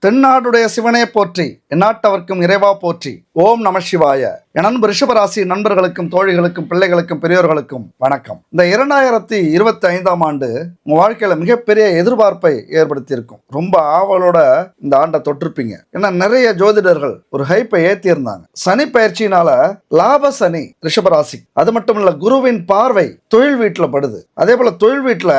தென்னாடுடைய சிவனே போற்றி, எந்நாட்டவர்க்கும் இறைவா போற்றி. ஓம் நம சிவாய. என் அன்பு ரிஷபராசி நண்பர்களுக்கும் தோழிகளுக்கும் பிள்ளைகளுக்கும் பெரியோர்களுக்கும் வணக்கம். இந்த 2025ஆம் ஆண்டு உங்க வாழ்க்கையில மிகப்பெரிய எதிர்பார்ப்பை ஏற்படுத்தி இருக்கும். ரொம்ப ஆவலோட இந்த ஆண்டை தொட்டிருப்பீங்க. ஏன்னா நிறைய ஜோதிடர்கள் ஒரு ஹைப்பை ஏத்தி இருந்தாங்க. சனி பயிற்சியினால லாப சனி ரிஷபராசி. அது மட்டும் இல்ல, குருவின் பார்வை தொழில் வீட்டுல படுது. அதே போல தொழில் வீட்டுல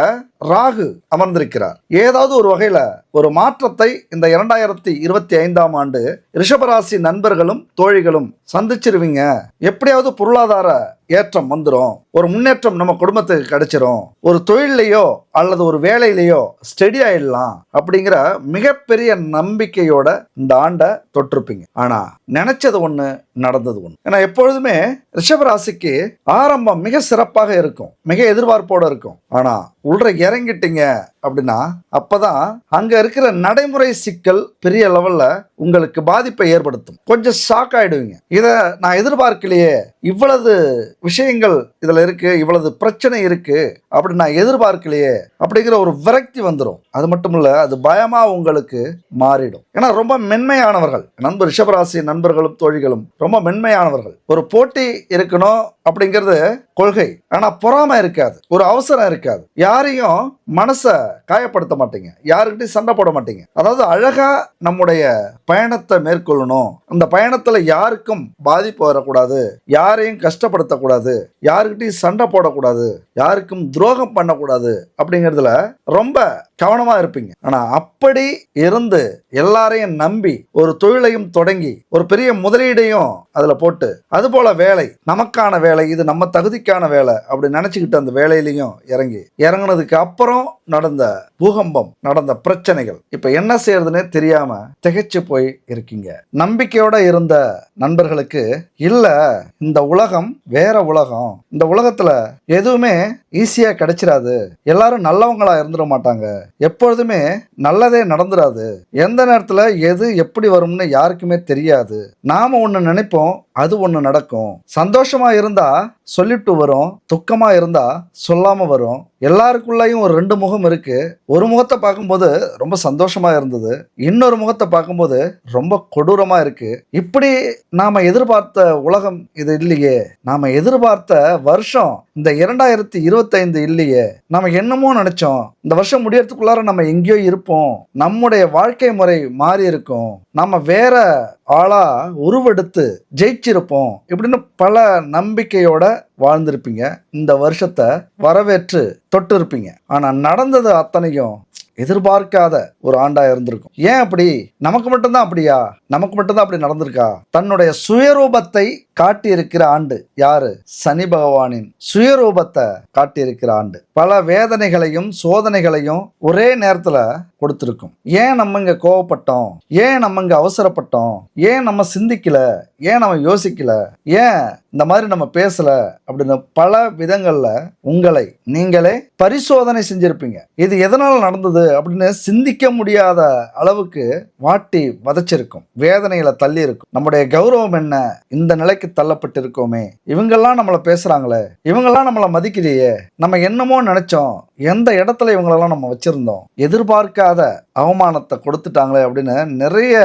ராகு அமர்ந்திருக்கிறார். ஏதாவது ஒரு வகையில ஒரு மாற்றத்தை இந்த 2025ஆம் ஆண்டு ரிஷபராசி நண்பர்களும் தோழிகளும் சந்திச்சிருவீங்க. எப்படியாவது பொருளாதார ஏற்றம் வந்துடும், ஒரு முன்னேற்றம் நம்ம குடும்பத்துக்கு கிடைச்சிரும், ஒரு தொழிலையோ அல்லது ஒரு வேலையிலையோ ஸ்டெடி ஆயிடலாம் அப்படிங்கிற மிகப்பெரிய நம்பிக்கையோட இந்த ஆண்டை தொட்டிருப்பீங்க. ஆனா நினைச்சது ஒண்ணு, நடந்தது ஒண்ணு. ஏன்னா எப்பொழுதுமே ரிஷபராசிக்கு ஆரம்பம் மிக சிறப்பாக இருக்கும், மிக எதிர்பார்ப்போட இருக்கும். ஆனா உள்ள இறங்கிட்டீங்க அப்படின்னா அப்பதான் அங்க இருக்கிற நடைமுறை சிக்கல் பெரிய லெவல்ல உங்களுக்கு பாதிப்பை ஏற்படுத்தும். கொஞ்சம் ஷாக் ஆயிடுவீங்க. இத நான் எதிர்பார்க்கலையே, இவ்வளவு விஷயங்கள் இதுல இருக்கு, இவ்வளவு பிரச்சனை இருக்கு அப்படின்னு நான் எதிர்பார்க்கலையே அப்படிங்கிற ஒரு விரக்தி வந்துடும். அது மட்டும் இல்ல, அது பயமா உங்களுக்கு மாறிடும். ஏன்னா ரொம்ப மென்மையானவர்கள் நண்பர் ரிஷபராசி நண்பர்களும் தோழிகளும் ரொம்ப மென்மையானவர்கள். ஒரு போட்டி இருக்கணும் அப்படிங்கிறது கொள்கை. ஆனா பொறாமை இருக்காது, ஒரு அவசரம் இருக்காது. யாரையும் மனச காயப்படுத்த மாட்டீங்க, யாருக்கிட்டையும் சண்டை போட மாட்டீங்க. அதாவது அழகா நம்முடைய பயணத்தை மேற்கொள்ளணும், அந்த பயணத்துல யாருக்கும் பாதிப்பு வரக்கூடாது, யாரையும் கஷ்டப்படுத்தக்கூடாது, யாருக்கிட்டையும் சண்டை போடக்கூடாது, யாருக்கும் துரோகம் பண்ணக்கூடாது அப்படிங்கிறதுல ரொம்ப கவனமா இருப்பீங்க. ஆனா அப்படி இருந்து எல்லாரையும் நம்பி ஒரு தொழிலையும் தொடங்கி ஒரு பெரிய முதலீடையும் அதுல போட்டு, அது போல வேலை நமக்கான வேலை, இது நம்ம தகுதிக்கான வேலை அப்படி நினைச்சுக்கிட்டு அந்த வேலையிலையும் இறங்கினதுக்கு அப்புறம் நடந்த பூகம்பம், நடந்த பிரச்சனைகள், இப்ப என்ன செய்யறதுன்னே தெரியாம திகைச்சு போய் இருக்கீங்க. நம்பிக்கையோட இருந்த நண்பர்களுக்கு இல்ல, இந்த உலகம் வேற உலகம், இந்த உலகத்துல எதுவுமே ஈஸியா கிடைச்சிடாது, எல்லாரும் நல்லவங்களா இருந்துட மாட்டாங்க, எப்பொழுதுமே நல்லதே நடந்துடாது, எந்த நேரத்துல எது எப்படி வரும்னு யாருக்குமே தெரியாது, நாம ஒண்ணு நினைப்போம் அது ஒண்ணு நடக்கும், சந்தோஷமா இருந்தா சொல்லிட்டு வரும், துக்கமா இருந்தா சொல்லாம வரும், எல்லாருக்குள்ளயும் ஒரு ரெண்டு முகம் இருக்கு, ஒரு முகத்தை பார்க்கும்போது ரொம்ப சந்தோஷமா இருந்தது, இன்னொரு முகத்தை பார்க்கும்போது ரொம்ப கொடூரமா இருக்கு. இப்படி நாம எதிர்பார்த்த உலகம் இது இல்லையே, நாம எதிர்பார்த்த வருஷம் இந்த 2025 இல்லையே, நாம என்னமோ நினைச்சோம் இந்த வருஷம் முடியறதுக்குள்ளார நம்ம எங்கேயோ இருப்போம், நம்முடைய வாழ்க்கை முறை மாறி இருக்கும், நம்ம வேற ஆளா உருவெடுத்து ஜெயிச்சிருப்போம் இப்படின்னு பல நம்பிக்கையோட வாழ்ந்திருப்பீங்க. இந்த வருஷத்தை வரவேற்று தொட்டு இருப்பீங்க. ஆனா நடந்தது அத்தனையும் எதிர்பார்க்காத ஒரு ஆண்டா இருந்திருக்கும். ஏன் அப்படி? நமக்கு மட்டும்தான் அப்படியா? நமக்கு மட்டும்தான் அப்படி நடந்திருக்கா? தன்னுடைய சுயரூபத்தை காட்டி இருக்கிற ஆண்டு யாரு? சனி பகவானின் சுயரூபத்தை காட்டி இருக்கிற ஆண்டு. பல வேதனைகளையும் சோதனைகளையும் ஒரே நேரத்துல கொடுத்திருக்கும். ஏன் நம்ம இங்க கோவப்பட்டோம், ஏன் நம்ம இங்க அவசரப்பட்டோம், ஏன் நம்ம சிந்திக்கல, ஏன் நம்ம யோசிக்கல, ஏன் இந்த மாதிரி நம்ம பேசல அப்படின்னு பல விதங்கள்ல உங்களை நீங்களே பரிசோதனை செஞ்சிருப்பீங்க. இது எதனால நடந்தது அப்படின்னு சிந்திக்க முடியாத அளவுக்கு வாட்டி வதச்சிருக்கும், வேதனையில தள்ளி இருக்கும். நம்முடைய கௌரவம் என்ன, இந்த நிலைக்கு தள்ளப்பட்டு இருக்கோமே, இவங்கெல்லாம் நம்மளை பேசுறாங்களே, இவங்கெல்லாம் நம்மளை மதிக்கலையே, நம்ம என்னமோ நினைச்சோம், எந்த இடத்துல இவங்களெல்லாம் நம்ம வச்சிருந்தோம், எதிர்பார்க்காத அவமானத்தை கொடுத்துட்டாங்களே அப்படின்னு நிறைய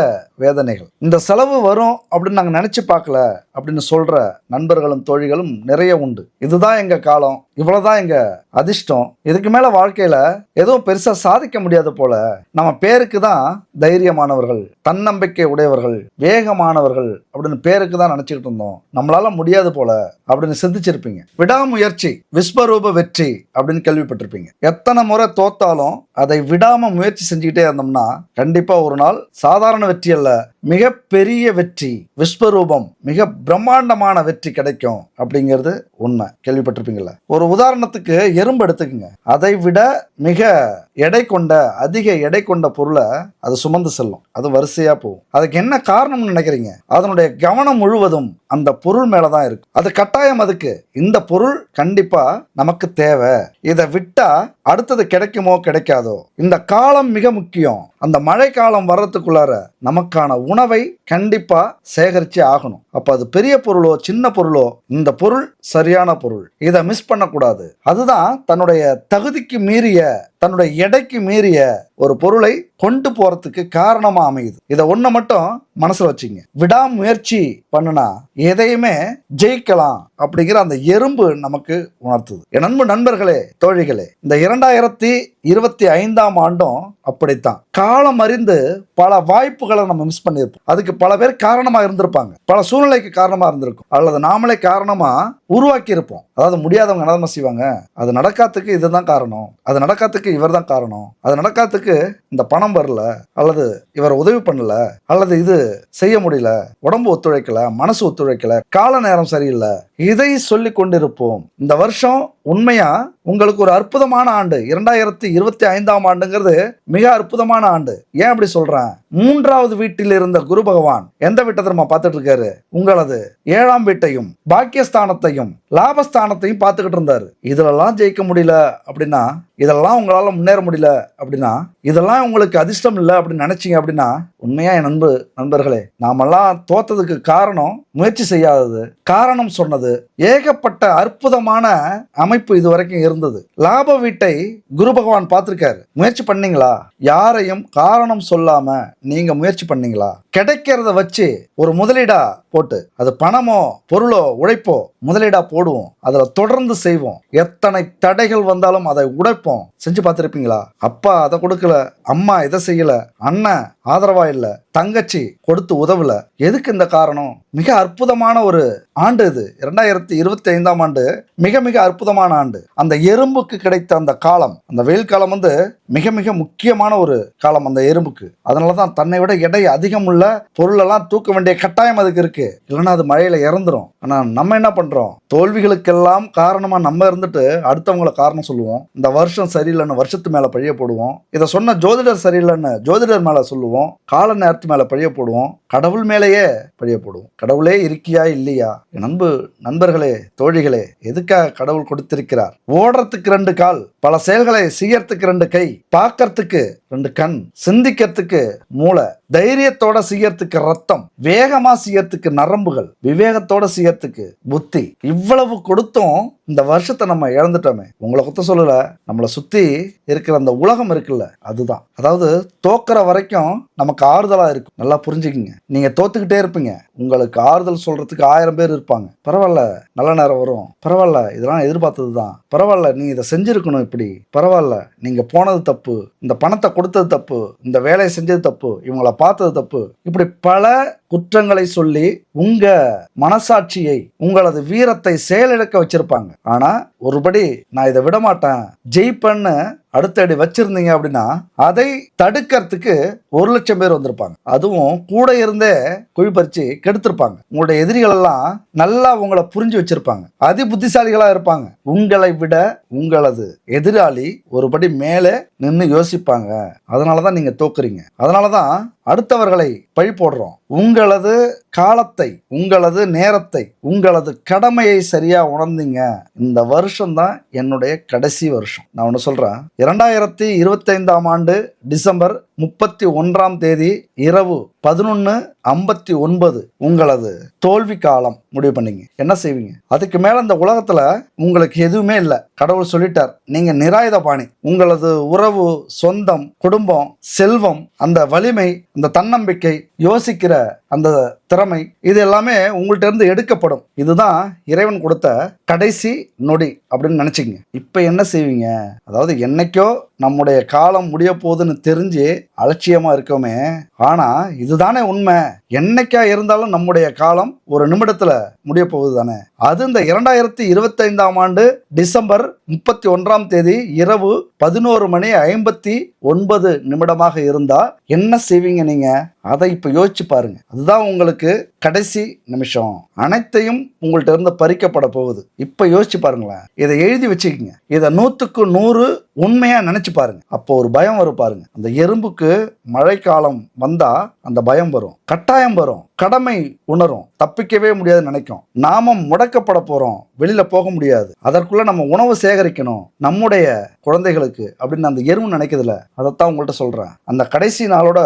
வேதனைகள். இந்த செலவு வரும் அப்படின்னு நாங்கள் நினைச்சு பார்க்கல அப்படின்னு சொல்ற நண்பர்களும் தோழிகளும் நிறைய உண்டு. இதுதான் எங்க காலம், இவ்வளவுதான் எங்க அதிர்ஷ்டம், இதுக்கு மேல வாழ்க்கையில எதுவும் பெருசா சாதிக்க முடியாது போல, நம்ம பேருக்கு தான் தைரியமானவர்கள், தன்னம்பிக்கை உடையவர்கள், வேகமானவர்கள் அப்படின்னு பேருக்கு தான் நினைச்சுக்கிட்டு இருந்தோம், நம்மளால முடியாது போல அப்படின்னு சிந்திச்சிருப்பீங்க. விடாமுயற்சி விஸ்வரூப வெற்றி அப்படின்னு கேள்விப்பட்டிருப்பீங்க. எத்தனை முறை தோத்தாலும் அதை விடாம முயற்சி செஞ்சுக்கிட்டே இருந்தோம்னா கண்டிப்பா ஒரு நாள் சாதாரண வெற்றி அல்ல, மிகப்பெரிய வெற்றி, விஸ்வரூபம், மிக பிரம்மாண்டமான வெற்றி கிடைக்கும் அப்படிங்கிறது உண்மை. கேள்விப்பட்டிருப்பீங்கல்ல. ஒரு உதாரணத்துக்கு எறும்பு எடுத்துக்குங்க. அதை விட மிக எடை கொண்ட, அதிக எடை கொண்ட பொருளை அது சுமந்து செல்லும், அது வரிசையா போகும். அதுக்கு என்ன காரணம்னு நினைக்கிறீங்க? அதனுடைய கவனம் முழுவதும் அந்த பொருள் மேலதான் இருக்கு. அது கட்டாயம், அதுக்கு இந்த பொருள் கண்டிப்பா நமக்கு தேவை, இதை விட்டா அடுத்தது கிடைக்குமோ கிடைக்காதோ, இந்த காலம் மிக முக்கியம், அந்த மழை காலம் வர்றதுக்குள்ளார நமக்கான உணவை கண்டிப்பா சேகரிச்சு ஆகணும். அப்ப அது பெரிய பொருளோ சின்ன பொருளோ, இந்த பொருள் சரியான பொருள், இதை மிஸ் பண்ணக்கூடாது. அதுதான் தன்னுடைய தகுதிக்கு மீறிய தன்னுடைய எடைக்கு மீறிய ஒரு பொருளை கொண்டு போறதுக்கு காரணமா அமையுது. இதை ஒண்ணு மட்டும் மனசுல வச்சுங்க. விடாமுயற்சி பண்ணுனா எதையுமே ஜெயிக்கலாம் அப்படிங்கிற அந்த எறும்பு நமக்கு உணர்த்துது. என் அன்பு நண்பர்களே, தோழிகளே, இந்த 2025ஆம் ஆண்டும் அப்படித்தான். காலம் அறிந்து பல வாய்ப்புகளை நம்ம மிஸ் பண்ணியிருப்போம். அதுக்கு பல பேர் காரணமா இருந்திருப்பாங்க, பல சூழ்நிலைக்கு காரணமா இருந்திருக்கும், அல்லது நாமளே காரணமா உருவாக்கி இருப்போம். அதாவது முடியாதவங்க என்ன செய்வாங்க, அது நடக்காததுக்கு இதுதான் காரணம், அது நடக்காததுக்கு இவர் தான் காரணம், அது நடக்காததுக்கு இந்த பணம் வரல, அல்லது இவர் உதவி பண்ணல, அல்லது இது செய்ய முடியல, உடம்பு ஒத்துழைக்கல, மனசு ஒத்துழைக்கல, கால நேரம் சரியில்லை, இதை சொல்லி கொண்டிருப்போம். இந்த வருஷம் உண்மையா உங்களுக்கு ஒரு அற்புதமான ஆண்டு. 2025ஆம் ஆண்டுங்கிறது மிக அற்புதமான ஆண்டு. ஏன் அப்படி சொல்றேன்? 3வது வீட்டில் இருந்த குரு பகவான் எந்த வீட்டை தெரியுமா பார்த்துட்டு இருக்காரு? உங்களது 7ஆம் வீட்டையும் பாக்கியஸ்தானத்தையும் லாபஸ்தானத்தையும் பார்த்துக்கிட்டு இருந்தாரு. இதுலெல்லாம் ஜெயிக்க முடியல அப்படின்னா, இதெல்லாம் உங்களால முன்னேற முடியல அப்படின்னா, இதெல்லாம் உங்களுக்கு அதிர்ஷ்டம் இல்லை அப்படின்னு நினைச்சீங்க அப்படின்னா, உண்மையா என் நண்பர்களே, நாமெல்லாம் தோத்ததுக்கு காரணம் முயற்சி செய்யாதது, காரணம் சொன்னது. ஏகப்பட்ட அற்புதமான அமைப்பு இது வரைக்கும் இருந்தது. லாப வீட்டை குரு பகவான் பார்த்திருக்காரு. முயற்சி பண்ணீங்களா? யாரையும் காரணம் சொல்லாம நீங்க முயற்சி பண்ணீங்களா? கிடைக்கிறத வச்சு ஒரு முதலீடா போட்டு, அது பணமோ பொருளோ உழைப்போ முதலீடா போடுவோம், அதுல தொடர்ந்து செய்வோம். எத்தனை தடைகள் வந்தாலும் அதை உடைப்போம். செஞ்சு பார்த்திருப்பீங்களா? அப்பா அதை கொடுக்கல, அம்மா இதை செய்யல, அண்ணன் ஆதரவா இல்ல, தங்கச்சி கொடுத்து உதவல. எதுக்கு இந்த காரணம்? மிக அற்புதமான ஒரு ஆண்டு இது. 2025ஆம் ஆண்டு மிக மிக அற்புதமான ஆண்டு. அந்த எறும்புக்கு கிடைத்த அந்த காலம், அந்த வெயில் காலம் மிக மிக முக்கியமான ஒரு காலம் அந்த எறும்புக்கு. அதனாலதான் தன்னை விட எடை அதிகம் உள்ள பொருளெல்லாம் தூக்க வேண்டிய கட்டாயம் அதுக்கு இருக்கு. இல்லைன்னா அது மழையில இறந்துரும். ஆனா நம்ம என்ன பண்றோம்? தோல்விகளுக்கெல்லாம் காரணமா நம்ம இருந்துட்டு அடுத்தவங்களை காரணம் சொல்லுவோம். இந்த வருஷம் சரியில்லைன்னு வருஷத்து மேல பழிய போடுவோம். இதை சொன்ன ஜோதிடர் சரியில்லைன்னு ஜோதிடர் மேல சொல்லுவோம். கால நேரத்து மேல பழிய போடுவோம். கடவுள் மேலேயே பழிய போடுவோம். கடவுளே இருக்கியா இல்லையா? என் நண்பர்களே, தோழிகளே, எதுக்காக கடவுள் கொடுத்திருக்கிறார்? ஓடுறதுக்கு 2 கால், பல செயல்களை செய்யறதுக்கு 2 கை, பார்க்கறதுக்கு 2 கண், சிந்திக்கிறதுக்கு மூளை, தைரியத்தோட செய்யறதுக்கு ரத்தம், வேகமா செய்யறதுக்கு நரம்புகள், விவேகத்தோட செய்யறதுக்கு புத்தி. இவ்வளவு கொடுத்தும் இந்த வருஷத்தை நம்ம இழந்துட்டோமே. உங்களை குத்த சொல்லல, நம்மளை சுத்தி இருக்கிற அந்த உலகம் இருக்குல்ல, அதுதான். அதாவது தோக்கிற வரைக்கும் நமக்கு ஆறுதலா இருக்கும். நல்லா புரிஞ்சுக்கிங்க. நீங்க தோத்துக்கிட்டே இருப்பீங்க, உங்களுக்கு ஆறுதல் சொல்றதுக்கு 1000 பேர் இருப்பாங்க. பரவாயில்ல, நல்ல நேரம் வரும், பரவாயில்ல, இதெல்லாம் எதிர்பார்த்தது தான், பரவாயில்ல, நீ இதை செஞ்சிருக்கணும், இப்படி பரவாயில்ல, நீங்க போனது தப்பு, இந்த பணத்தை கொடுத்தது தப்பு, இந்த வேலையை செஞ்சது தப்பு, இவங்களை பார்த்தது தப்பு, இப்படி பல குற்றங்களை சொல்லி உங்க மனசாட்சியை, உங்களது வீரத்தை செயலிழக்க வச்சிருப்பாங்க. ஆனா ஒருபடி நான் இதை விட மாட்டேன், ஜெயிப்பேன்னு அடுத்தடி வச்சிருந்தீங்க அப்படின்னா அதை தடுக்கிறதுக்கு 1,00,000 பேர் வந்திருப்பாங்க. அதுவும் கூட இருந்தே குழி பறிச்சு கெடுத்திருப்பாங்க. உங்களுடைய எதிரிகள் எல்லாம் நல்லா உங்களை புரிஞ்சு வச்சிருப்பாங்க. அதி புத்திசாலிகளா இருப்பாங்க. உங்களை விட உங்களது எதிராளி ஒருபடி மேலே நின்று யோசிப்பாங்க. அதனாலதான் நீங்க தோக்குறீங்க. அதனாலதான் அடுத்தவர்களை பழி போடுறோம். உங்களது காலத்தை, உங்களது நேரத்தை, உங்களது கடமையை சரியா உணர்ந்தீங்க. இந்த வருஷம் தான் என்னுடைய கடைசி வருஷம். நான் ஒன்று சொல்றேன். 2025ஆம் ஆண்டு டிசம்பர் 31ஆம் தேதி இரவு 11:59 உங்களது தோல்வி காலம் முடிவு பண்ணீங்க. என்ன செய்வீங்க? அதுக்கு மேல இந்த உலகத்துல உங்களுக்கு எதுவுமே இல்லை. கடவுள் சொல்லிட்டார், நீங்க நிராயுத பாணி. உங்களது உறவு, சொந்தம், குடும்பம், செல்வம், அந்த வலிமை, அந்த தன்னம்பிக்கை, யோசிக்கிற அந்த திறமை, இது எல்லாமே உங்கள்ட்ட இருந்து எடுக்கப்படும். இதுதான் இறைவன் கொடுத்த கடைசி நொடி அப்படின்னு நினைச்சுங்க. இப்ப என்ன செய்வீங்க? அதாவது என்னைக்கோ நம்முடைய காலம் முடிய போகுதுன்னு தெரிஞ்சு அலட்சியமா இருக்கோமே. ஆனா இதுதானே உண்மை. என்னைக்கா இருந்தாலும் நம்முடைய காலம் ஒரு நிமிடத்துல முடிய போகுது தானே. அது இந்த 2025ஆம் ஆண்டு டிசம்பர் 31ஆம் தேதி இரவு 11:59 இருந்தா என்ன செய்வீங்க நீங்க? அதை இப்ப யோசிச்சு பாருங்க. அதுதான் உங்களுக்கு கடைசி நிமிஷம். அனைத்தையும் உங்கள்ட்ட இருந்து பறிக்கப்பட போகுது. இப்ப யோசிச்சு பாருங்களேன். இதை எழுதி வச்சுக்கோங்க. இதை 100க்கு 100 உண்மையா நினைச்சு பாருங்க. அப்போ ஒரு பயம் வரும் பாருங்க. அந்த எறும்புக்கு மழைக்காலம் வந்தா அந்த பயம் வரும், கட்டாயம் வரும். கடமை உணரும், தப்பிக்கவே முடியாது நினைக்கும். நாம முடக்கப்பட போறோம், வெளியில போக முடியாது, அதற்குள்ள நம்ம உணவு சேகரிக்கணும் நம்முடைய குழந்தைகளுக்கு அப்படின்னு அந்த எறும்பு நினைக்கிறதுல. அதைத்தான் உங்கள்கிட்ட சொல்றேன். அந்த கடைசி நாளோட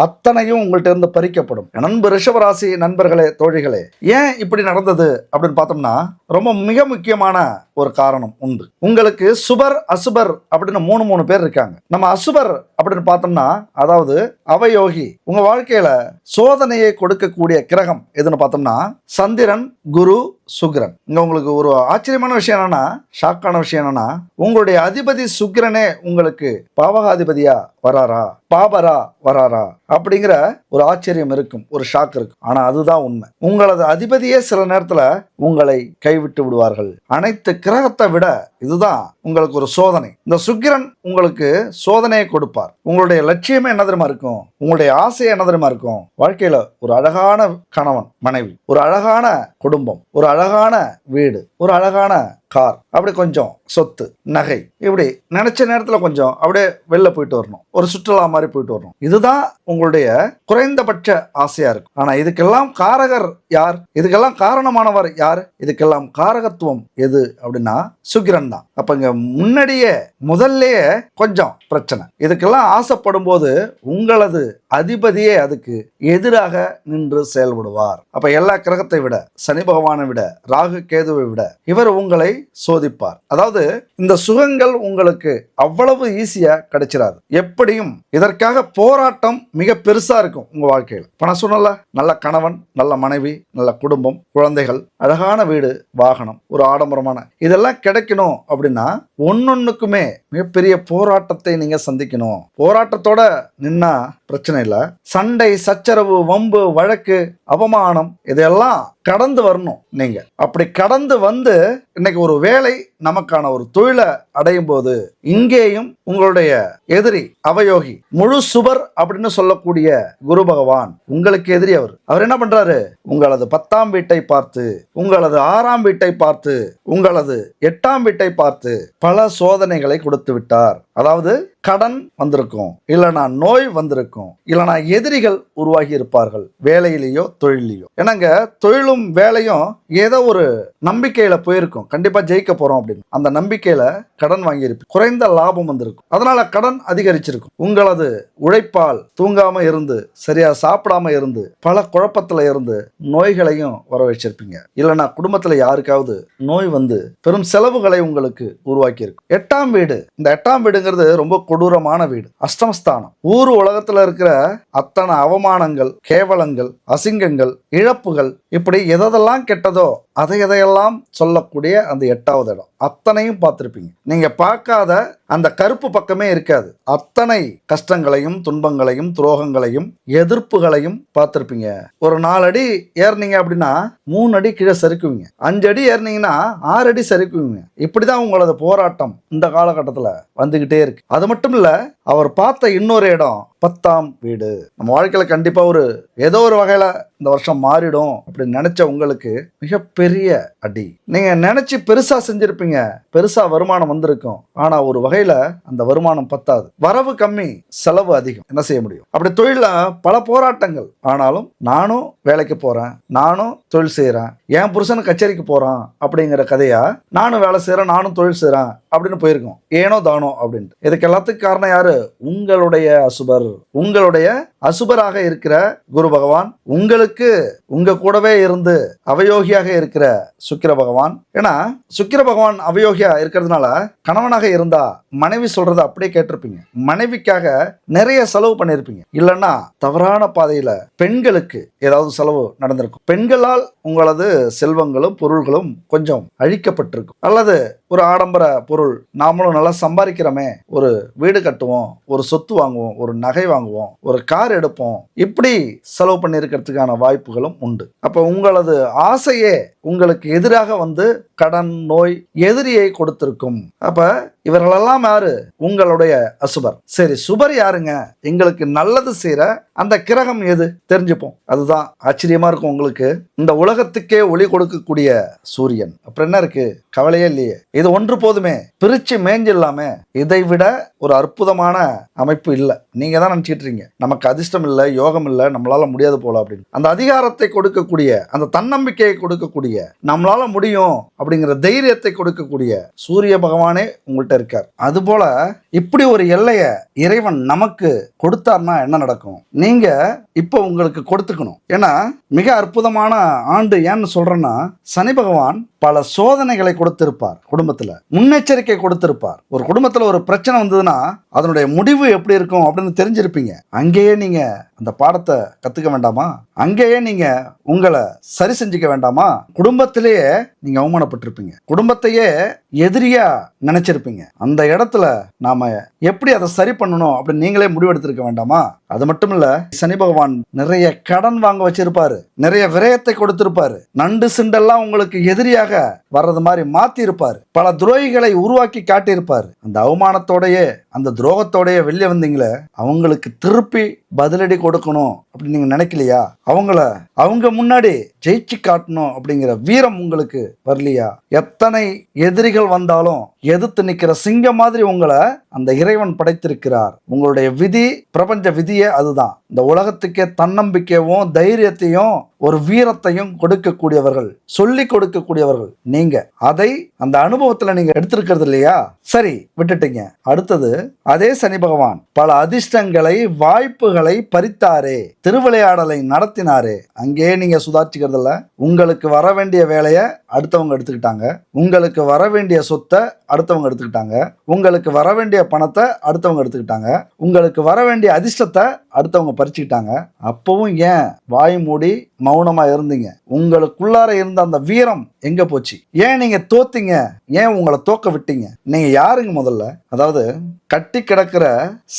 அத்தனையும் உங்கள்கிட்ட இருந்து பறிக்கப்படும். நண்பர் ரிஷபராசி நண்பர்களே, தோழிகளே, ஏன் இப்படி நடந்தது அப்படின்னு பார்த்தோம்னா ரொம்ப மிக முக்கியமான ஒரு காரணம் உண்டு. உங்களுக்கு சுபர் அசுபர் அப்படின்னு மூணு பேர் இருக்காங்க. நம்ம அசுபர் அப்படின்னு பார்த்தோம்னா, அதாவது அவயோகி, உங்க வாழ்க்கையில சோதனையை கொடுக்கக்கூடிய கிரகம் எதுன்னு பார்த்தோம்னா சந்திரன், குரு, சுக்கிரன். இங்க உங்களுக்கு ஒரு ஆச்சரியமான விஷயம் என்னன்னா, ஷாக்கான விஷயம் என்னன்னா, உங்களுடைய அதிபதி சுக்கிரனே உங்களுக்கு பாவகாதிபதியா வராரா, பாபரா வராரா அப்படிங்கிற ஒரு ஆச்சரியம் இருக்கும், ஒரு ஷாக் இருக்கும். ஆனா அதுதான் உண்மை. உங்களது அதிபதியே சில நேரத்துல உங்களை கைவிட்டு விடுவார்கள். அனைத்து கிரகத்தை விட இதுதான் உங்களுக்கு ஒரு சோதனை. இந்த சுக்கிரன் உங்களுக்கு சோதனையை கொடுப்பார். உங்களுடைய லட்சியமே என்ன தெரியுமா இருக்கும், உங்களுடைய ஆசை என்ன தெரியுமா இருக்கும், வாழ்க்கையில ஒரு அழகான கணவன் மனைவி, ஒரு அழகான குடும்பம், ஒரு அழகான வீடு, ஒரு அழகான கார், அப்படி கொஞ்சம் சொத்து நகை, இப்படி நினைச்ச நேரத்துல கொஞ்சம் அப்படியே வெளில போயிட்டு வரணும், ஒரு சுற்றுலா மாதிரி போயிட்டு வரணும். இதுதான் உங்களுடைய குறைந்தபட்ச ஆசையா இருக்கும். ஆனா இதுக்கெல்லாம் காரகர் யார், இதுக்கெல்லாம் காரணமானவர் யார், இதுக்கெல்லாம் காரகத்துவம் எது அப்படின்னா சுக்கிரன் தான். அப்ப இங்க முன்னாடியே முதல்லயே கொஞ்சம் பிரச்சனை. இதுக்கெல்லாம் ஆசைப்படும் போது உங்களது அதிபதியே அதுக்கு எதிராக நின்று செயல்படுவார். அப்ப எல்லா கிரகத்தை விட, சனி பகவானை விட, ராகு கேதுவை விட இவர் உங்களை சோதிப்பார். அதாவது இந்த சுகங்கள் உங்களுக்கு அவ்வளவு ஈஸியா கிடைச்சிடாது. எப்படியும் இதற்காக போராட்டம் மிக பெருசா இருக்கும் உங்க வாழ்க்கையில். இப்ப நான் சொன்னல, நல்ல கணவன், நல்ல மனைவி, நல்ல குடும்பம், குழந்தைகள், அழகான வீடு, வாகனம், ஒரு ஆடம்பரமான இதெல்லாம் கிடைக்கணும் அப்படின்னா ஒன்னொன்னுக்குமே மிகப்பெரிய போராட்டத்தை நீங்க சந்திக்கணும். போராட்டத்தோட நின்னா பிரச்சனை இல்ல, சண்டை, சச்சரவு, வம்பு, வழக்கு, அவமானம் இதெல்லாம் கடந்து வரணும். நீங்க அப்படி கடந்து வந்து இன்னைக்கு ஒரு வேலை, நமக்கான ஒரு தொழிலை அடையும் போது இங்கேயும் உங்களுடைய எதிரி அவயோகி, முழு சுபர் அப்படின்னு சொல்லக்கூடிய குரு பகவான் உங்களுக்கு எதிரி. அவர் என்ன பண்றாரு, உங்களது 10ஆம் வீட்டை பார்த்து, உங்களது 6ஆம் வீட்டை பார்த்து, உங்களது 8ஆம் வீட்டை பார்த்து பல சோதனைகளை கொடுத்து விட்டார். அதாவது கடன் வந்திருக்கும், இல்லைனா நோய் வந்திருக்கும், இல்லைனா எதிரிகள் உருவாகி இருப்பார்கள் வேலையிலேயோ தொழிலையோ. ஏன்னாங்க தொழிலும் வேலையும் ஏதோ ஒரு நம்பிக்கையில போயிருக்கும், கண்டிப்பா ஜெயிக்க போறோம் அப்படின்னு. அந்த நம்பிக்கையில கடன் வாங்கியிருப்போம், குறைந்த லாபம் வந்திருக்கும், அதனால கடன் அதிகரிச்சிருக்கும். உங்களது உழைப்பால் தூங்காம இருந்து, சரியா சாப்பிடாம இருந்து, பல குழப்பத்துல இருந்து நோய்களையும் வர வச்சிருப்பீங்க. இல்லைனா குடும்பத்துல யாருக்காவது நோய் வந்து பெரும் செலவுகளை உங்களுக்கு உருவாக்கி இருக்கும். 8ஆம் வீடு, இந்த 8ஆம் வீடுங்கிறது ரொம்ப கொடூரமான வீடு, அஷ்டமஸ்தானம். ஊர் உலகத்துல இருக்கிற அத்தனை அவமானங்கள், கேவலங்கள், அசிங்கங்கள், இழப்புகள், இப்படி எதெல்லாம் கெட்டதோ அதையெல்லாம் சொல்லக்கூடிய அந்த 8வது இடம் அத்தனையும் பார்த்திருப்பீங்க. நீங்க பார்க்காத அந்த கருப்பு பக்கமே இருக்காது. அத்தனை கஷ்டங்களையும், துன்பங்களையும், துரோகங்களையும், எதிர்ப்புகளையும் பார்த்திருப்பீங்க. ஒரு 4 அடி ஏறினீங்க அப்படின்னா 3 அடி கீழே சறுக்குவீங்க, 5 அடி ஏறினீங்கன்னா 6 அடி சறுக்குவீங்க. இப்படிதான் உங்களது போராட்டம் இந்த காலகட்டத்தில் வந்துகிட்டே இருக்கு. அது மட்டும் இல்ல, அவர் பார்த்த இன்னொரு இடம் 10ஆம் வீடு. நம்ம வாழ்க்கையில கண்டிப்பா ஏதோ ஒரு வகையில இந்த வருஷம் மாறிடும் அப்படின்னு நினைச்ச உங்களுக்கு மிகப்பெரிய அடி. நீங்க நினைச்சு பெருசா செஞ்சிருப்பீங்க, பெருசா வருமானம் வந்திருக்கும். ஆனா ஒரு வகையில அந்த வருமானம் பத்தாது, வரவு கம்மி, செலவு அதிகம். என்ன செய்ய முடியும்? அப்படி தொழில பல போராட்டங்கள். ஆனாலும் நானும் வேலைக்கு போறேன், நானும் தொழில் செய்யறேன், என் புருஷன் கச்சேரிக்கு போறான் அப்படிங்கிற கதையா நானும் வேலை செய்யறேன், நானும் தொழில் செய்யறேன் அப்படின்னு போயிருக்கோம், ஏனோ தானோ அப்படின்ட்டு. இதுக்கு எல்லாத்துக்கும் காரணம் யாரு? உங்களுடைய அசுபர். உங்களுடைய அசுபராக இருக்கிற குரு பகவான் உங்களுக்கு உங்க கூடவே இருந்து அவயோகியாக இருக்கிற சுக்கிர பகவான். ஏன்னா சுக்கிர பகவான் அவயோகியா இருக்கிறதுனால கணவனாக இருந்தா மனைவி சொல்றதை அப்படியே கேட்டிருப்பீங்க, மனைவிக்காக நிறைய செலவு பண்ணிருப்பீங்க. இல்லைன்னா தவறான பாதையில பெண்களுக்கு ஏதாவது செலவு நடந்திருக்கும், பெண்களால் உங்களது செல்வங்களும் பொருள்களும் கொஞ்சம் அழிக்கப்பட்டிருக்கும். அல்லது ஒரு ஆடம்பர பொருள், நாமளும் நல்லா சம்பாதிக்கிறோமே, ஒரு வீடு கட்டுவோம், ஒரு சொத்து வாங்குவோம், ஒரு நகை வாங்குவோம், ஒரு கார் எடுப்போம், இப்படி செலவு பண்ணியிருக்கிறதுக்கான வாய்ப்புகளும் உண்டு. அப்ப உங்களது ஆசையே உங்களுக்கு எதிராக வந்து கடன், நோய், எதிரியை கொடுத்திருக்கும். அப்ப இவர்களெல்லாம் யாரு? உங்களுடைய அசுபர். சரி, சுபர் யாருங்க? எங்களுக்கு நல்லது செய்யற அந்த கிரகம் எது தெரிஞ்சுப்போம். அதுதான் ஆச்சரியமா இருக்கும் உங்களுக்கு. இந்த உலகத்துக்கே ஒளி கொடுக்கக்கூடிய சூரியன். அப்புறம் என்ன இருக்கு? கவலையே இல்லையே. இது ஒன்று போதுமே, பிரிச்சு மேஞ்சில்லாம இதை விட ஒரு அற்புதமான அமைப்பு இல்லை. நீங்க தான் நினைச்சிட்டு இருக்கீங்க நமக்கு அதிர்ஷ்டம் இல்லை, யோகம் இல்லை, நம்மளால முடியாது போல அப்படின்னு. அந்த அதிகாரத்தை கொடுக்கக்கூடிய, அந்த தன்னம்பிக்கையை கொடுக்கக்கூடிய, நம்மளால முடியும் அப்படிங்கிற தைரியத்தை கொடுக்கக்கூடிய சூரிய பகவானே உங்கள்கிட்ட இருக்கார். அதுபோல இப்படி ஒரு எல்லையை இறைவன் நமக்கு கொடுத்தார்னா என்ன நடக்கும்? நீங்க இப்போ உங்களுக்கு கொடுத்துக்கணும். ஏன்னா மிக அற்புதமான ஆண்டு. ஏன்னு சொல்றேன்னா, சனி பகவான் பல சோதனைகளை கொடுத்திருப்பார், குடும்பத்துல முன்னெச்சரிக்கை கொடுத்திருப்பார். ஒரு குடும்பத்துல ஒரு பிரச்சனை வந்ததுன்னா அதனுடைய முடிவு எப்படி இருக்கும் அப்படின்னு தெரிஞ்சிருப்பீங்க. அங்கேயே நீங்க அந்த பாடத்தை கத்துக்க வேண்டாமா? அங்கேயே நீங்க உங்களை சரி செஞ்சுக்க வேண்டாமா? குடும்பத்திலேயே நீங்க அவமானப்பட்டிருப்பீங்க, குடும்பத்தையே எதிரியா நினைச்சிருப்பீங்க. அந்த இடத்துல நாம எப்படி அதை சரி பண்ணணும் அப்படின்னு நீங்களே முடிவெடுத்திருக்க வேண்டாமா? அது மட்டும் இல்ல, சனி பகவான் நிறைய கடன் வாங்க வச்சிருப்பாரு, நிறைய விரயத்தை கொடுத்திருப்பாரு, நண்டு சிண்டெல்லாம் உங்களுக்கு எதிரியாக வர்றது மாதிரி மாத்தி இருப்பாரு, பல துரோகிகளை உருவாக்கி காட்டியிருப்பாரு. அந்த அவமானத்தோடயே அந்த துரோகத்தோடயே வெளியே வந்தீங்களே, அவங்களுக்கு திருப்பி பதிலடி கொடுக்கணும் அப்படின்னு நீங்க நினைக்கலையா? அவங்க முன்னாடி ஜெயிச்சு காட்டணும் அப்படிங்கிற வீரம் உங்களுக்கு வரலையா? எத்தனை எதிரிகள் வந்தாலும் எதிர்த்து நிக்கிற சிங்கம் மாதிரி உங்களை அந்த இறைவன் படைத்திருக்கிறார். உங்களுடைய விதி, பிரபஞ்ச விதியே அதுதான். இந்த உலகத்துக்கே தன்னம்பிக்கையும் தைரியத்தையும் ஒரு வீரத்தையும் கொடுக்கக்கூடியவர்கள், சொல்லி கொடுக்கக்கூடியவர்கள் நீங்க. அதை அந்த அனுபவத்துல நீங்க எடுத்திருக்கிறது இல்லையா? சரி, விட்டுட்டீங்க. அடுத்தது, அதே சனி பகவான் பல அதிர்ஷ்டங்களை, வாய்ப்புகளை பறித்தாரே, திருவிளையாடலை நடத்தினாரே, அங்கே நீங்க சுதாரிச்சுக்கிறது இல்ல. உங்களுக்கு வர வேண்டிய வேலையை அடுத்தவங்க எடுத்துக்கிட்டாங்க, உங்களுக்கு வர வேண்டிய சொத்தை அடுத்தவங்க எடுத்துக்கிட்டாங்க, உங்களுக்கு வர வேண்டிய பணத்தை அடுத்தவங்க எடுத்துக்கிட்டாங்க, உங்களுக்கு வர வேண்டிய அதிர்ஷ்டத்தை அடுத்தவங்க பறிச்சுக்கிட்டாங்க. அப்பவும் ஏன் வாய் மூடி மௌனமா இருந்தீங்க? உங்களுக்குள்ளார இருந்த அந்த வீரம் எங்க போச்சு? ஏன் நீங்க தோத்தீங்க? ஏன் உங்களை தோக்க விட்டீங்க? நீங்க யாருங்க முதல்ல? அதாவது கட்டி கிடக்கிற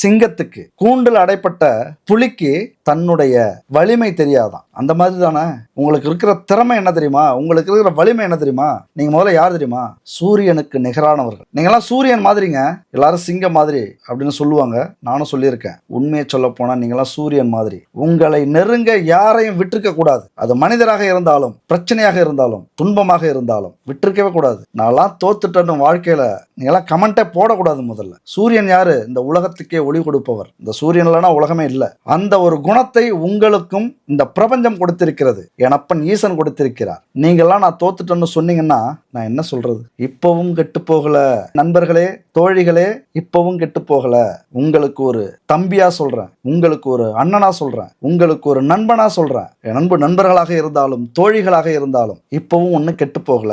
சிங்கத்துக்கு, கூண்டில் அடைப்பட்ட புலிக்கு தன்னுடைய வலிமை தெரியாதான். அந்த மாதிரி தானே உங்களுக்கு இருக்கிற திறமை என்ன தெரியுமா? உங்களுக்கு இருக்கிற வலிமை என்ன தெரியுமா? நீங்க முதல்ல யார் தெரியுமா? சூரியனுக்கு நிகரானவர்கள். நீங்களாம் சூரியன் மாதிரிங்க. எல்லாரும் சிங்கம் மாதிரி அப்படின்னு சொல்லுவாங்க, நானும் சொல்லியிருக்கேன். உண்மையை சொல்ல போனா நீங்களாம் சூரியன் மாதிரி. உங்களை நெருங்க யாரையும் விட்டுருக்க கூடாது. அது மனிதராக இருந்தாலும், பிரச்சனையாக இருந்தாலும், துன்பமாக இருந்தாலும் விட்டுருக்கவே கூடாது. நான்லாம் தோத்துட்டேன்னு வாழ்க்கையில நீங்களாம் கமெண்டே போடக்கூடாது. முதல்ல சூரியன் யாரு? இந்த உலகத்துக்கே ஒளி கொடுப்பவர். இந்த சூரியன் இல்லைன்னா உலகமே இல்லை. அந்த ஒரு குணத்தை உங்களுக்கும் இந்த பிரபஞ்சம் கொடுத்திருக்கிறது. என் அப்பன் ஈசன் கொடுத்திருக்கிறார். நீங்கெல்லாம் நான் தோத்துட்டேன்னு சொன்னீங்கன்னா நான் என்ன சொல்றது? இப்பவும் கெட்டு போகல நண்பர்களே, தோழிகளே, இப்பவும் கெட்டு போகல. உங்களுக்கு ஒரு தம்பியா சொல்றேன், உங்களுக்கு ஒரு அண்ணனா சொல்றேன், உங்களுக்கு ஒரு நண்பனா சொல்றேன். என் நண்பர்களாக இருந்தாலும் தோழிகளாக இருந்தாலும் இப்பவும் ஒன்னும் கெட்டு போகல.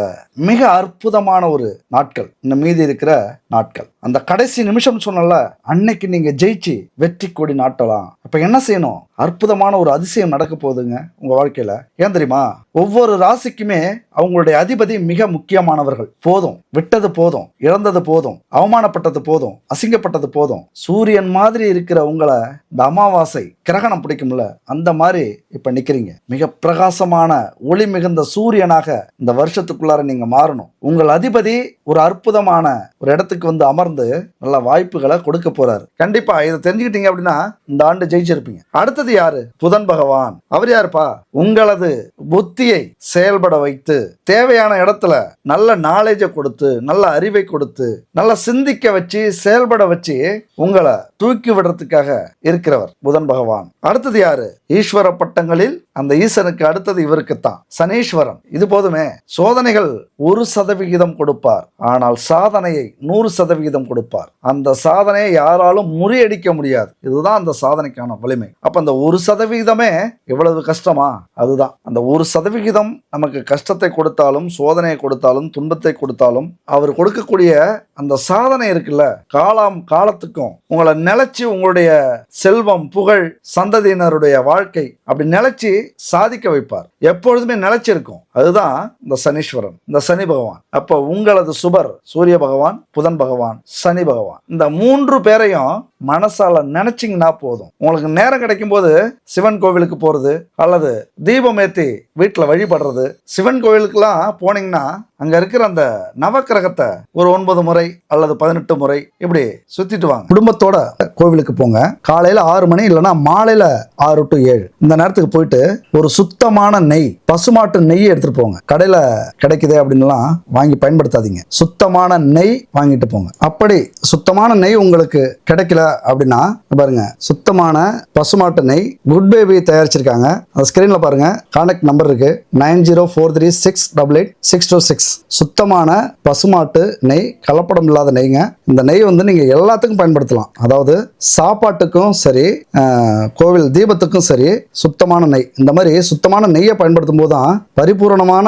மிக அற்புதமான ஒரு நாட்கள் இன்னும் மீதி இருக்கிற நாட்கள். அந்த கடைசி நிமிஷம் சொன்னல, அன்னைக்கு நீங்க ஜெயிச்சு வெற்றி கொடி நாட்டலாம். அப்ப என்ன செய்யணும்? அற்புதமான ஒரு அதிசயம் நடக்க போகுதுங்க உங்க வாழ்க்கையில. ஏன் தெரியுமா? ஒவ்வொரு ராசிக்குமே அவங்களுடைய அதிபதி மிக முக்கியமானவர்கள். போதும், விட்டது போதும், இழந்தது போதும், அவமானப்பட்டது போதும், அசிங்கப்பட்டது போதும். சூரியன் மாதிரி இருக்கிற உங்களை இந்த அமாவாசை கிரகணம் பிடிக்கும்ல, அந்த மாதிரி இப்ப நிக்கிறீங்க. மிக பிரகாசமான ஒளி மிகுந்த சூரியனாக இந்த வருஷத்துக்குள்ளார நீங்க மாறணும். உங்கள் அதிபதி ஒரு அற்புதமான ஒரு இடத்துக்கு வந்து அமர்ந்து நல்ல வாய்ப்புகளை கொடுக்க போறாரு. கண்டிப்பா இதை தெரிஞ்சுக்கிட்டீங்க அப்படின்னா இந்த ஆண்டு ஜெயிச்சிருப்பீங்க. அடுத்தது யாரு? புதன் பகவான். அவர் யாருப்பா? உங்களது புத்தியை செயல்பட வைத்து தேவையான இடத்துல நல்ல நாலேஜை கொடுத்து, நல்ல அறிவை கொடுத்து, நல்லா சிந்திக்க வச்சு, செயல்பட வச்சு உங்களை தூக்கி விடுறதுக்காக இருக்கிறவர் புதன் பகவான். அடுத்தது யாரு? ஈஸ்வர பட்டங்களில் அந்த ஈசனுக்கு அடுத்தது இவருக்குத்தான் சனீஸ்வரன். இது போதுமே. சோதனைகள் 1% கொடுப்பார், ஆனால் சாதனையை 100% கொடுப்பார். அந்த சாதனையை யாராலும் முறியடிக்க முடியாது. இதுதான் அந்த சாதனைக்கான வலிமை. அப்ப அந்த 1% எவ்வளவு கஷ்டமா? அதுதான் அந்த 1% நமக்கு கஷ்டத்தை கொடுத்தாலும், சோதனையை கொடுத்தாலும், துன்பத்தை கொடுத்தாலும், அவர் கொடுக்கக்கூடிய அந்த சாதனை இருக்குல்ல, காலத்துக்கும் உங்களை நிலைச்சு உங்களுடைய செல்வம், புகழ், சந்ததியினருடைய வாழ்க்கை அப்படி நிலைச்சு சாதிக்க வைப்பார். எப்பொழுதுமே நிலைச்சிருக்கும். அதுதான் இந்த சனீஸ்வரன், இந்த சனி பகவான். அப்ப உங்களது சுபர் சூரிய பகவான், புதன் பகவான், சனி பகவான். இந்த 3 பேரையும் மனசால நினைச்சிங்கன்னா போதும். உங்களுக்கு நேரம் கிடைக்கும் போது சிவன் கோவிலுக்கு போறது அல்லது தீபம் ஏத்தி வீட்டுல வழிபடுறது. சிவன் கோவிலுக்குலாம் போனீங்கன்னா அங்க இருக்கிற அந்த நவக்கிரகத்தை ஒரு 9 முறை அல்லது 18 முறை இப்படி சுத்திட்டு வாங்க. குடும்பத்தோட கோவிலுக்கு போங்க. காலையில 6 மணி இல்லைன்னா மாலையில 6 to 7 இந்த நேரத்துக்கு போயிட்டு ஒரு சுத்தமான நெய், பசுமாட்டு நெய் எடுத்துட்டு போங்க. கடையில கிடைக்குதே அப்படின்லாம் வாங்கி பயன்படுத்தாதீங்க. சுத்தமான நெய் வாங்கிட்டு போங்க. அப்படி சுத்தமான நெய் உங்களுக்கு கிடைக்கல அப்படின்னா பாருங்க, சுத்தமான பசுமாட்டு நெய் குட் பேபி தயாரிச்சிருக்காங்க. அந்த ஸ்கிரீன்ல பாருங்க, கான்டாக்ட் நம்பர் இருக்கு 9043688626. சுத்தமான பசுமாட்டு நெய், கலப்படம் இல்லாத நெய்ங்க. இந்த நெய் வந்து நீங்கள் எல்லாத்துக்கும் பயன்படுத்தலாம். அதாவது சாப்பாட்டுக்கும் சரி, கோவில் தீபத்துக்கும் சரி, சுத்தமான நெய். இந்த மாதிரி சுத்தமான நெய்யை பயன்படுத்தும் போது தான் பரிபூரணமான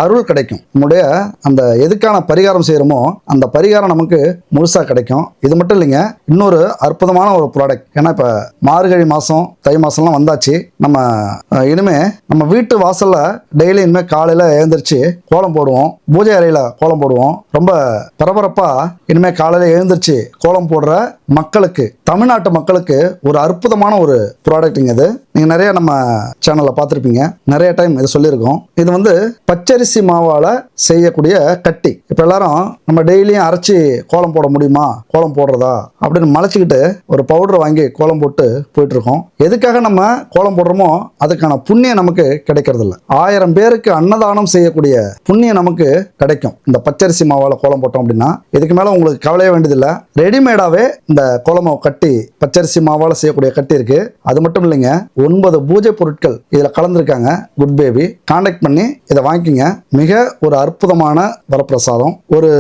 அருள் கிடைக்கும். நம்முடைய அந்த எதுக்கான பரிகாரம் செய்கிறோமோ அந்த பரிகாரம் நமக்கு முழுசாக கிடைக்கும். இது மட்டும் இல்லைங்க, இன்னொரு அற்புதமான ஒரு ப்ராடக்ட். ஏன்னா இப்போ மார்கழி மாதம், தை மாதம்லாம் வந்தாச்சு. நம்ம இனிமே நம்ம வீட்டு வாசலில் டெய்லி இனிமேல் காலையில் எழுந்திரிச்சு கோலம் போடுவோம். பூஜை அறையில் கோலம் போடுவோம். ரொம்ப பரபரப்பாக இனிமேல் காலையில் எழுந்திரிச்சு கோலம் போடுற மக்களுக்கு, தமிழ்நாட்டு மக்களுக்கு ஒரு அற்புதமான ஒரு ப்ராடக்ட்டுங்க இது. நீங்கள் நிறைய நம்ம சேனலில் பார்த்துருப்பீங்க, நிறைய டைம் இதை சொல்லியிருக்கோம். இது வந்து பச்சரிசி மாவால் செய்யக்கூடிய கட்டி. இப்போ எல்லாரும் நம்ம டெய்லியும் அரைச்சி கோலம் போட முடியுமா, கோலம் போடுறதா அப்படின்னு மலைச்சிக்கிட்டு ஒரு பவுடர் வாங்கி கோலம் போட்டு போயிட்டுருக்கோம். எதுக்காக நம்ம கோலம் போடுறோமோ அதுக்கான புண்ணியம் நமக்கு கிடைக்கிறது இல்லை. 1000 பேருக்கு அன்னதானம் செய்யக்கூடிய புண்ணியம் நமக்கு கிடைக்கும் இந்த பச்சரிசி மாவால் கோலம் போட்டோம் அப்படின்னா. இதுக்கு மேலே உங்களுக்கு கவலையே வேண்டியதில்லை. ரெடிமேடாகவே இந்த கோலமாவு கட்டி, பச்சரிசி மாவால் செய்யக்கூடிய கட்டி இருக்கு. அது மட்டும் இல்லைங்க, 9 பூஜை பொருட்கள் இதில் கலந்துருக்காங்க. குட் பேபி கான்டாக்ட் பண்ணி இதை வாங்கிக்கிங்க. மிக ஒரு அற்புதமான வரப்பிரசாதம். ஒரு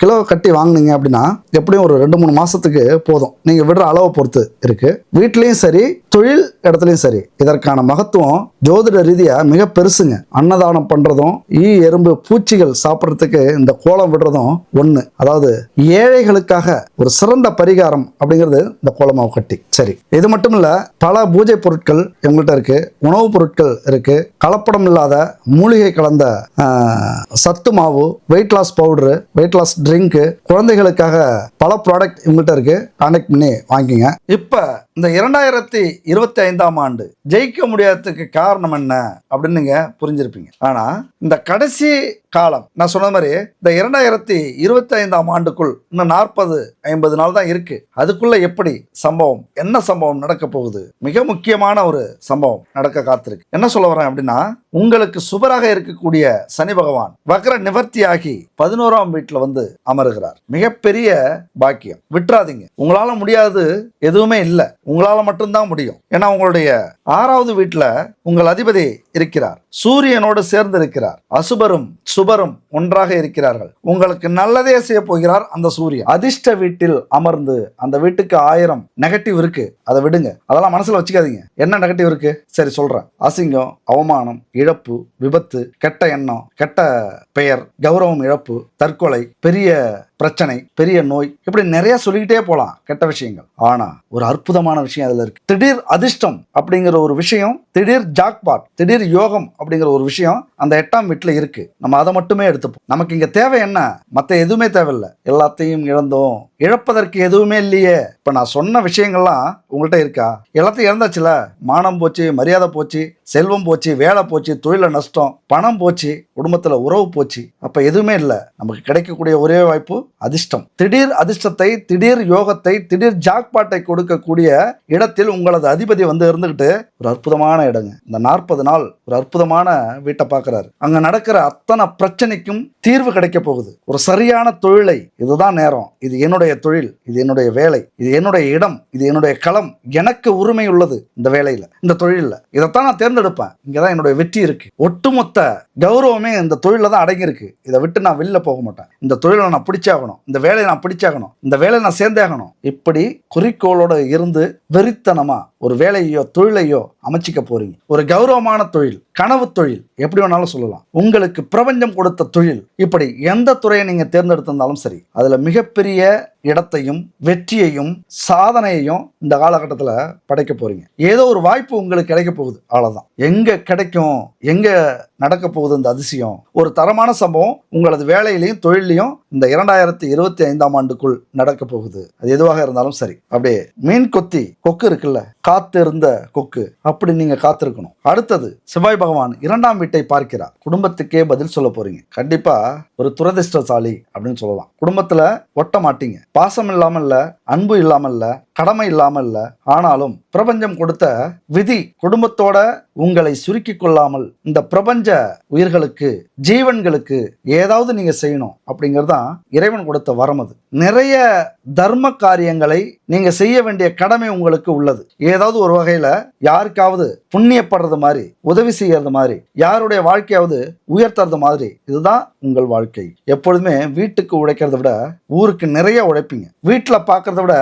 கிலோ கட்டி வாங்கினீங்க அப்படின்னா எப்படியும் ஒரு 2-3 மாசத்துக்கு போதும். நீங்க விடுற அளவை பொறுத்து இருக்கு. வீட்லயும் சரி, தொழில் இடத்துலையும் சரி, இதற்கான மகத்துவம் ஜோதிட ரீதியா மிக பெருசுங்க. அன்னதானம் பண்றதும், எறும்பு பூச்சிகள் சாப்பிட்றதுக்கு இந்த கோலம் விடுறதும் ஒண்ணு. அதாவது ஏழைகளுக்காக ஒரு சிறந்த பரிகாரம் அப்படிங்கிறது இந்த கோலமாவு கட்டி. சரி, இது மட்டும் இல்ல, பல பூஜை பொருட்கள் எங்கள்கிட்ட இருக்கு, உணவுப் பொருட்கள் இருக்கு, கலப்படம் இல்லாத மூலிகை கலந்த சத்து மாவு, weight loss powder, weight loss drink, குழந்தைகளுக்காக பல ப்ராடக்ட் எங்கள்கிட்ட இருக்கு. கான்டாக்ட் பண்ணி வாங்கிங்க. இப்ப இந்த 2025ஆம் ஆண்டு ஜெயிக்க முடியாததுக்கு காரணம் என்ன அப்படின்னு நீங்க புரிஞ்சிருப்பீங்க. ஆனா இந்த கடைசி காலம், நான் சொன்ன மாதிரி இந்த 2025ஆம் ஆண்டுக்குள் இன்னும் 40-50 நாள் தான் இருக்கு. அதுக்குள்ள எப்படி சம்பவம், என்ன சம்பவம் நடக்க போகுது? மிக முக்கியமான ஒரு சம்பவம் நடக்க காத்திருக்கு. என்ன சொல்ல வரேன் அப்படின்னா, உங்களுக்கு சுபராக இருக்கக்கூடிய சனி பகவான் வக்ர நிவர்த்தியாகி 11ஆம் வீட்டுல வந்து அமருகிறார். மிகப்பெரிய பாக்கியம். விட்டுறாதீங்க. உங்களால முடியாது எதுவுமே இல்லை, உங்களால மட்டும்தான் முடியும். ஏன்னா உங்களுடைய 6வது வீட்டுல உங்கள் அதிபதி இருக்கிறார், சூரியனோடு சேர்ந்து இருக்கிறார். அசுபரும் சுபரும் ஒன்றாக இருக்கிறார்கள். உங்களுக்கு நல்லதே செய்ய போகிறார் அந்த சூரியன். அதிர்ஷ்ட வீட்டில் அமர்ந்து, அந்த வீட்டுக்கு 1000 நெகட்டிவ் இருக்கு, அதை விடுங்க. அதெல்லாம் மனசுல வச்சுக்காதீங்க. என்ன நெகட்டிவ் இருக்கு சரி சொல்றேன். அசிங்கம், அவமானம், இழப்பு, விபத்து, கெட்ட எண்ணம், கெட்ட பெயர், கௌரவம் இழப்பு, தற்கொலை, பெரிய பிரச்சனை, பெரிய நோய், இப்படி நிறைய சொல்லிக்கிட்டே போலாம் கெட்ட விஷயங்கள். ஆனா ஒரு அற்புதமான விஷயம் அதுல இருக்கு. திடீர் அதிர்ஷ்டம் அப்படிங்கிற ஒரு விஷயம், திடீர் ஜாக்பாட், திடீர் யோகம் அப்படிங்கிற ஒரு விஷயம் அந்த 8ஆம் வீட்டுல இருக்கு. நம்ம அதை மட்டுமே எடுத்துப்போம். நமக்கு இங்க தேவை என்ன? மத்த எதுவுமே தேவையில்லை. எல்லாத்தையும் இழந்தோம், இழப்பதற்கு எதுவுமே இல்லையே. இப்ப நான் சொன்ன விஷயங்கள்லாம் உங்கள்கிட்ட இருக்கா? எல்லாத்தையும் இழந்தாச்சுல. மானம் போச்சு, மரியாதை போச்சு, செல்வம் போச்சு, வேலை போச்சு, தொழில நஷ்டம், பணம் போச்சு, குடும்பத்துல உறவு போச்சு. அப்ப எதுவுமே இல்லை. நமக்கு கிடைக்கக்கூடிய ஒரே வாய்ப்பு அதிர்ஷ்டம். திடீர் அதிர்ஷ்டத்தை, திடீர் யோகத்தை, திடீர் ஜாக்பாட்டை கொடுக்கக்கூடிய இடத்தில் உங்களது அதிபதி வந்து இருந்துகிட்டு ஒரு அற்புதமான இடங்க. இந்த 40 நாள் ஒரு அற்புதமான வீட்டை பார்க்கிறாரு. அங்க நடக்கிற அத்தனை பிரச்சனைக்கும் தீர்வு கிடைக்க போகுது. ஒரு சரியான தொழிலை, இதுதான் நேரம், இது என்னுடைய தொழில், இது என்னுடைய வேலை, இது என்னுடைய இடம், இது என்னுடைய களம், எனக்கு உரிமை உள்ளது இந்த வேலையில, இந்த தொழில. இதைத்தான் நான் தேர்ந்தெடுப்பேன். இங்கதான் என்னுடைய வெற்றி இருக்கு. ஒட்டுமொத்த கௌரவமே இந்த தொழில தான் அடங்கி இருக்கு. இதை விட்டு நான் வெளில போக மாட்டேன். இந்த தொழிலை நான் பிடிச்சாகணும், இந்த வேலையை நான் பிடிச்சாகணும், இந்த வேலையை நான் சேர்ந்தாகணும். இப்படி குறிக்கோளோட இருந்து வெறித்தனமா ஒரு வேலையோ தொழிலையோ அமைச்சிக்க போறீங்க. ஒரு கௌரவமான தொழில், கனவு தொழில், எப்படி வேணாலும் சொல்லலாம். உங்களுக்கு பிரபஞ்சம் கொடுத்த தொழில். இப்படி எந்த துறையை நீங்க தேர்ந்தெடுத்திருந்தாலும் சரி, அதுல மிகப்பெரிய இடத்தையும் வெற்றியையும் சாதனையையும் இந்த காலகட்டத்தில் படைக்க போறீங்க. ஏதோ ஒரு வாய்ப்பு உங்களுக்கு கிடைக்க போகுது, அவ்வளவுதான். எங்க கிடைக்கும், எங்க நடக்க போகுது இந்த அதிசயம்? ஒரு தரமான சம்பவம் உங்களது வேலையிலையும் தொழிலையும் இந்த 2025ஆம் ஆண்டுக்குள் நடக்க போகுது. அது எதுவாக இருந்தாலும் சரி. அப்படியே மீன் கொத்தி கொக்கு இருக்குல்ல, காத்து இருந்த கொக்கு, அப்படி நீங்க காத்திருக்கணும். அடுத்தது செவ்வாய் பகவான் 2ஆம் வீட்டை பார்க்கிறார். குடும்பத்துக்கே பதில் சொல்ல போறீங்க. கண்டிப்பா ஒரு துரதிர்ஷ்டசாலி அப்படின்னு சொல்லலாம். குடும்பத்துல ஒட்ட மாட்டீங்க. பாசம் இல்லாம இல்ல, அன்பு இல்லாம இல்ல, கடமை இல்லாம இல்ல, ஆனாலும் பிரபஞ்சம் கொடுத்த விதி. குடும்பத்தோட உங்களை சுருக்கி கொள்ளாமல் இந்த பிரபஞ்ச உயிர்களுக்கு, ஜீவன்களுக்கு ஏதாவது நீங்க செய்யணும் அப்படிங்கறதுதான் இறைவன் கொடுத்த வரம். அது நிறைய தர்ம காரியங்களை நீங்க செய்ய வேண்டிய கடமை உங்களுக்கு உள்ளது. ஏதாவது ஒரு வகையில யாருக்காவது புண்ணியப்படுறது மாதிரி, உதவி செய்யறது மாதிரி, யாருடைய வாழ்க்கையாவது உயர்த்துறது மாதிரி, இதுதான் உங்கள் வாழ்க்கை. எப்பொழுதுமே வீட்டுக்கு உழைக்கிறத விட ஊருக்கு நிறைய உழைப்பீங்க. வீட்டுல பாக்குறத விட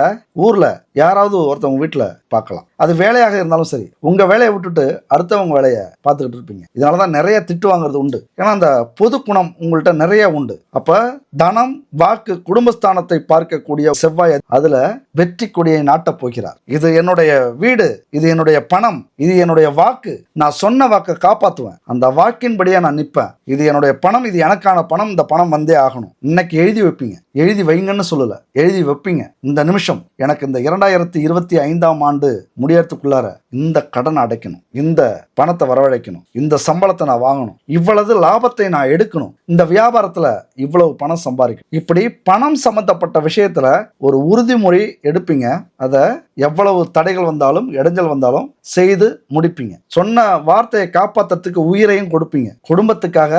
ஊர்ல யாராவது ஒருத்தவங்க வீட்டுல பார்க்கலாம். அது வேலையாக இருந்தாலும் சரி, உங்க வேலையை விட்டுட்டு அடுத்தவங்க வேலையை பார்த்துக்கிட்டு இருப்பீங்க. இதனாலதான் நிறைய திட்டு வாங்குறது உண்டு. ஏன்னா அந்த பொது குணம் உங்கள்கிட்ட நிறைய உண்டு. அப்ப தனம், வாக்கு, குடும்பஸ்தானத்தை பார்க்கக்கூடிய செவ்வாய் அதுல வெற்றி கொடியை நாட்டப் போகிறார். இது என்னுடைய வீடு, இது என்னுடைய பணம், இது என்னுடைய வாக்கு. நான் சொன்ன வாக்கை காப்பாற்றுவேன். அந்த வாக்கின்படியே நான் நிற்பேன். இது என்னுடைய பணம், இது எனக்கான பணம், இந்த பணம் வந்தே ஆகணும். இன்னைக்கு எழுதி வைப்பீங்க. எழுதி வைங்கன்னு சொல்லல, எழுதி வைப்பீங்க. இந்த நிமிஷம் எனக்கு இந்த 2025ஆம் ஆண்டு முடியறதுக்குள்ளார இந்த கடன் அடைக்கணும், இந்த பணத்தை வரவழைக்கணும், இந்த சம்பளத்தை நான் வாங்கணும், இவ்வளவு லாபத்தை நான் எடுக்கணும், இந்த வியாபாரத்துல இவ்வளவு பணம் சம்பாதிக்கணும். இப்படி பணம் சம்பந்தப்பட்ட விஷயத்துல ஒரு உறுதிமொழி எடுப்பீங்க. அதை எவ்வளவு தடைகள் வந்தாலும், இடைஞ்சல் வந்தாலும் செய்து முடிப்பீங்க. சொன்ன வார்த்தையை காப்பாத்துறதுக்கு உயிரையும் கொடுப்பீங்க. குடும்பத்துக்காக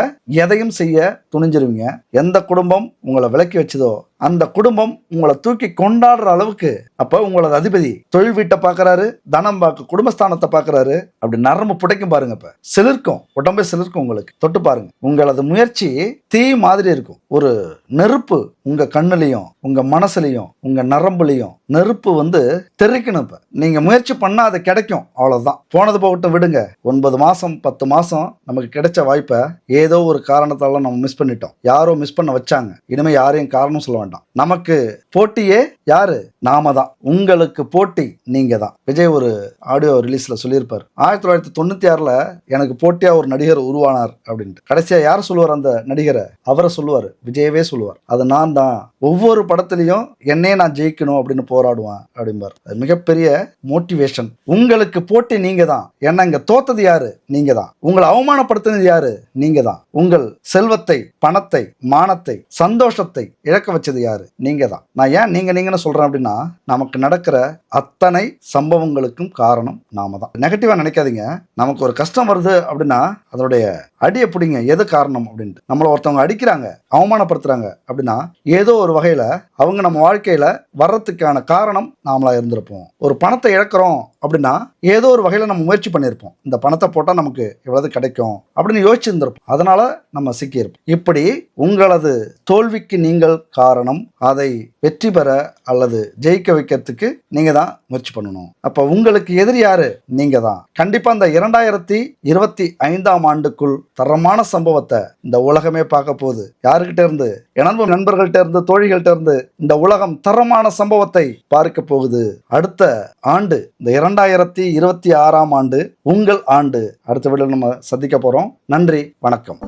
எதையும் செய்ய துணிஞ்சிருவீங்க. எந்த குடும்பம் உங்களை விலக்கி வச்சதோ அந்த குடும்பம் உங்களை தூக்கி கொண்டாடுற அளவுக்கு, அப்ப உங்களது அதிபதி தொழில் வீட்டை பாக்குறாரு, தனம் பார்க்க குடும்பஸ்தானத்தை பாக்குறாரு. அப்படி நரம்பு புடைக்கும் பாருங்க. இப்ப சிலிர்க்கும், உடம்பே சிலிர்க்கும். உங்களுக்கு தொட்டு பாருங்க. உங்களது முயற்சி தீ மாதிரி இருக்கும். ஒரு நெருப்பு உங்க கண்ணுலையும் உங்க மனசுலையும் உங்க நரம்புலையும் நெருப்பு தெரிக்கணும். இப்ப நீங்க முயற்சி பண்ணா அது கிடைக்கும். அவ்வளவுதான். போனது போகட்டும், விடுங்க. 9 மாசம் 10 மாசம் நமக்கு கிடைச்ச வாய்ப்பை ஏதோ ஒரு காரணத்தால நம்ம மிஸ் பண்ணிட்டோம். யாரோ மிஸ் பண்ண வச்சாங்க. இனிமே யாரையும் காரணம் சொல்ல வேண்டாம். நமக்கு போட்டியே யாரு? நாம தான். உங்களுக்கு போட்டி நீங்க தான். விஜய் ஒரு ஆடியோ ரிலீஸ்ல சொல்லியிருப்பார், 1996ல எனக்கு போட்டியா ஒரு நடிகர் உருவானார் அப்படின்ட்டு. கடைசியா யார் சொல்லுவார் அந்த நடிகரை? அவரை சொல்லுவார், விஜயவே சொல்லுவார். அது நான் தான். ஒவ்வொரு படத்திலையும் என்னையே நான் ஜெயிக்கணும் அப்படின்னு போராடுவேன் அப்படிம்பார். அது மிகப்பெரிய மோட்டிவேஷன். உங்களுக்கு போட்டி நீங்க தான். ஏன்னா இங்க தோத்தது யாரு? நீங்க தான். உங்களை அவமானப்படுத்தினது யாரு? நீங்க தான். உங்கள் செல்வத்தை, பணத்தை, மானத்தை, சந்தோஷத்தை இழக்க வச்சது யாரு? நீங்க தான். நான் ஏன் நீங்கன்னு சொல்றேன் அப்படின்னா, நமக்கு நடக்கிற அத்தனை சம்பவங்களுக்கும் காரணம் நாம தான். நெகட்டிவா நினைக்காதீங்க. நமக்கு ஒரு கஷ்டம் வருது அப்படின்னா அதனுடைய அடியை பிடிங்க. எது காரணம் அப்படின்ட்டு. நம்மள ஒருத்தவங்க அடிக்கிறாங்க, அவமானப்படுத்துறாங்க அப்படின்னா ஏதோ ஒரு வகையில அவங்க நம்ம வாழ்க்கையில வர்றதுக்கான காரணம் நாமளா இருந்திருப்போம். ஒரு பணத்தை இழக்கிறோம் அப்படின்னா ஏதோ ஒரு வகையில நம்ம முயற்சி பண்ணியிருப்போம். இந்த பணத்தை போட்டா நமக்கு எவ்வளவு கிடைக்கும் அப்படின்னு யோசிச்சிருந்திருப்போம். அதனால நம்ம சிக்கியிருப்போம். இப்படி உங்களது தோல்விக்கு நீங்கள் காரணம். அதை வெற்றி பெற அல்லது ஜெயிக்க வைக்கிறதுக்கு நீங்க தான் முயற்சி பண்ணணும். அப்ப உங்களுக்கு எதிரி யாரு? நீங்க தான். கண்டிப்பா இந்த 2025ஆம் ஆண்டுக்குள் தரமான சம்பவத்தை இந்த உலகமே பார்க்க போகுது. யாருக்கிட்ட இருந்து? எனது நண்பர்கள்ட்ட இருந்து, தோழிகள்ட்ட இருந்து இந்த உலகம் தரமான சம்பவத்தை பார்க்க போகுது. அடுத்த ஆண்டு இந்த 2026ஆம் ஆண்டு உங்கள் ஆண்டு. அடுத்த வீடியோவில் நம்ம சந்திக்க போறோம். நன்றி, வணக்கம்.